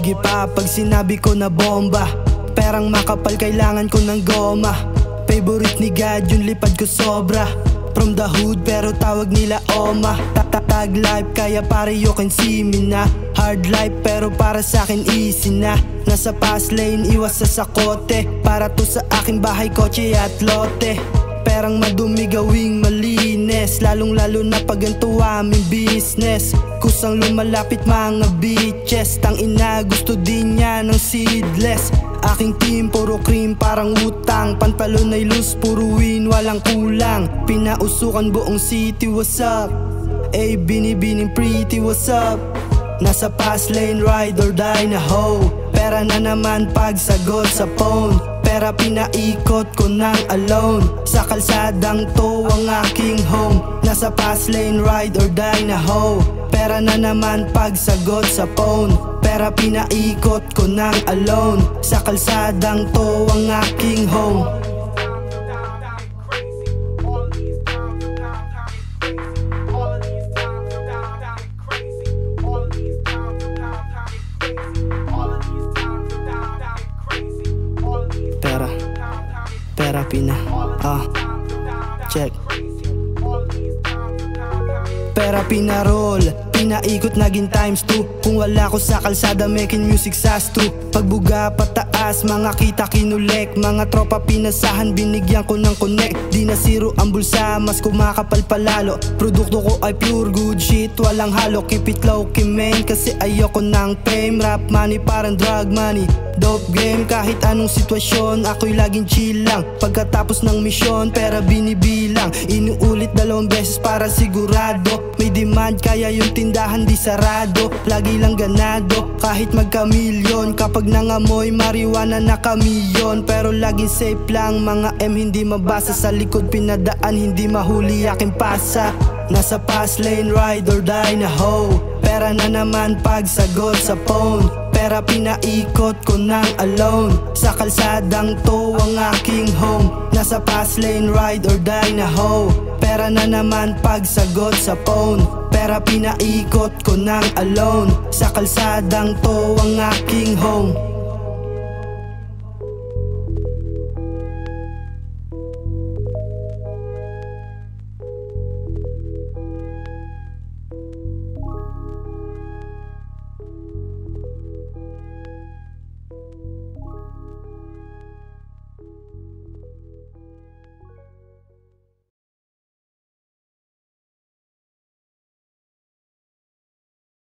Sige pa pag sinabi ko na bomba. Perang makapal kailangan ko ng goma. Favorite ni God yung lipad ko sobra. From the hood pero tawag nila Oma. Tag life kaya pare you can see me na. Hard life pero para sa'kin easy na. Nasa fast lane iwas sa sakote. Para to sa aking bahay, kotse at lote. Perang madumi gawing malinis. Lalong lalo na pag ganito aming business. Kusang lumalapit mga bitches. Tang ina gusto din niya ng seedless. Aking team puro cream parang utang. Pantalon ay loose puro win walang kulang. Pinausukan buong city what's up. Ay binibining pretty what's up. Nasa fast lane ride or die na ho. Pera na naman pag sagot sa phone. Pera pinaikot ko ng alone. Sa kalsadang to ang aking home. Nasa fast lane ride or die na ho. Pera na naman pag sagot sa phone. Pera pinaikot ko ng alone. Sa kalsadang to ang aking home. Pera pina, check. Pera pinarol, pinaikot naging times 2. Kung wala ko sa kalsada making music sastu. Pagbuga pataas, mga kita kinulek. Mga tropa pinasahan, binigyan ko ng connect. Di na zero ang bulsa, mas kumakapal palalo. Produkto ko ay pure good shit, walang halo. Keep it low key man, kasi ayoko ng fame. Rap money parang drug money. Dope game kahit anong sitwasyon. Ako'y laging chill lang. Pagkatapos ng misyon, pera binibilang. Inuulit 2 beses para sigurado. May demand kaya yung tindahan di sarado. Lagi lang ganado kahit magkamilyon. Kapag nangamoy marijuana na kamilyon. Pero laging safe lang, mga M hindi mabasa. Sa likod pinadaan hindi mahuli aking pasa. Nasa fast lane ride or die na ho. Pera na naman pag sagot sa phone. Pera pinaikot ko ng alone. Sa kalsadang to ang aking home. Nasa fast lane ride or die na ho. Pera na naman pag sagot sa phone. Pera pinaikot ko ng alone. Sa kalsadang to ang aking home.